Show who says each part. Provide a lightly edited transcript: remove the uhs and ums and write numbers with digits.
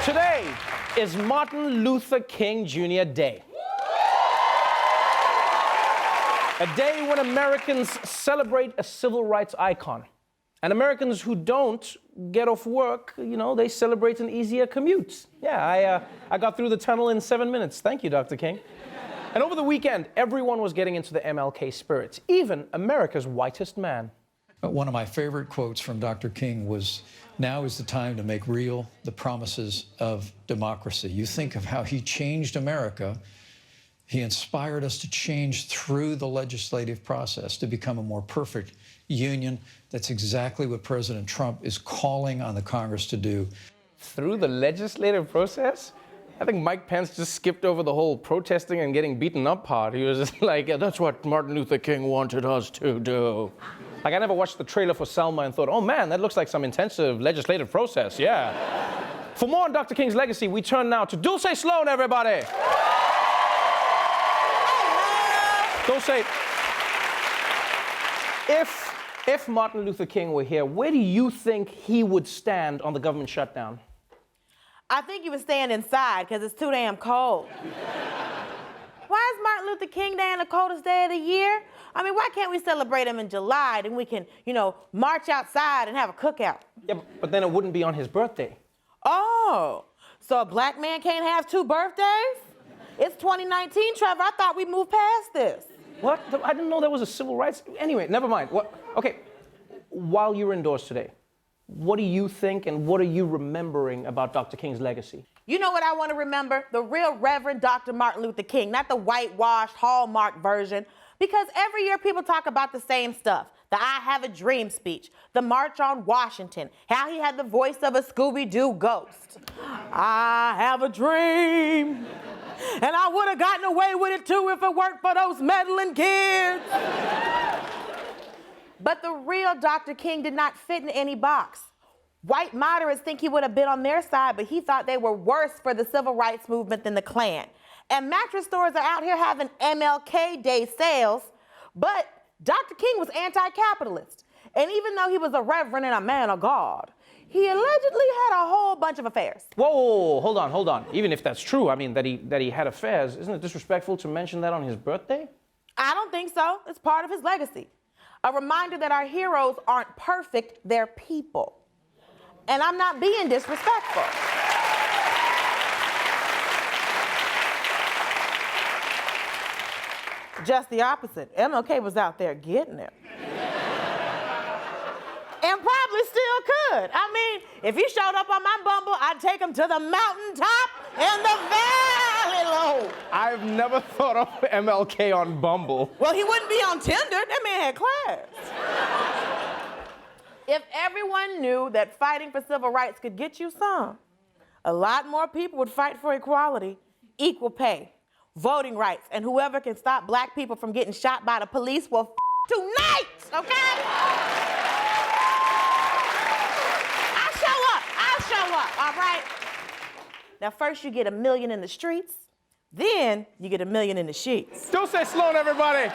Speaker 1: Today is Martin Luther King Jr. Day. A day when Americans celebrate a civil rights icon. And Americans who don't get off work, you know, they celebrate an easier commute. Yeah, I got through the tunnel in 7 minutes. Thank you, Dr. King. And over the weekend, everyone was getting into the MLK spirit, even America's whitest man.
Speaker 2: One of my favorite quotes from Dr. King was, "Now is the time to make real the promises of democracy." You think of how he changed America. He inspired us to change through the legislative process to become a more perfect union. That's exactly what President Trump is calling on the Congress to do.
Speaker 1: Through the legislative process? I think Mike Pence just skipped over the whole protesting and getting beaten up part. He was just like, yeah, that's what Martin Luther King wanted us to do. Like, I never watched the trailer for Selma and thought, oh man, that looks like some intensive legislative process, yeah. For more on Dr. King's legacy, we turn now to Dulcé Sloan, everybody. Dulcé, if Martin Luther King were here, where do you think he would stand on the government shutdown?
Speaker 3: I think he would stand inside because it's too damn cold. Why is Martin Luther King Day the coldest day of the year? I mean, why can't we celebrate him in July, then we can, you know, march outside and have a cookout?
Speaker 1: Yeah, but then it wouldn't be on his birthday.
Speaker 3: Oh, so a black man can't have two birthdays? It's 2019, Trevor. I thought we moved past this.
Speaker 1: What? I didn't know there was a civil rights. Anyway, never mind. What? Okay, while you're indoors today, what do you think and what are you remembering about Dr. King's legacy?
Speaker 3: You know what I want to remember? The real Reverend Dr. Martin Luther King, not the whitewashed, hallmark version. Because every year people talk about the same stuff. The I Have a Dream speech, the March on Washington, how he had the voice of a Scooby-Doo ghost. I have a dream, and I would have gotten away with it too if it weren't for those meddling kids. But the real Dr. King did not fit in any box. White moderates think he would have been on their side, but he thought they were worse for the civil rights movement than the Klan. And mattress stores are out here having MLK Day sales, but Dr. King was anti-capitalist. And even though he was a reverend and a man of God, he allegedly had a whole bunch of affairs.
Speaker 1: Whoa, hold on. Even if that's true, I mean, that he had affairs, isn't it disrespectful to mention that on his birthday?
Speaker 3: I don't think so. It's part of his legacy. A reminder that our heroes aren't perfect, they're people. And I'm not being disrespectful. Just the opposite. MLK was out there getting it. And probably still could. I mean, if he showed up on my Bumble, I'd take him to the mountaintop and the valley low.
Speaker 1: I've never thought of MLK on Bumble.
Speaker 3: Well, he wouldn't be on Tinder. That man had class. If everyone knew that fighting for civil rights could get you some, a lot more people would fight for equality, equal pay, voting rights, and whoever can stop black people from getting shot by the police will tonight, okay? I'll show up, all right? Now, first you get $1 million in the streets, then you get $1 million in the sheets.
Speaker 1: Dulcé Sloan, everybody.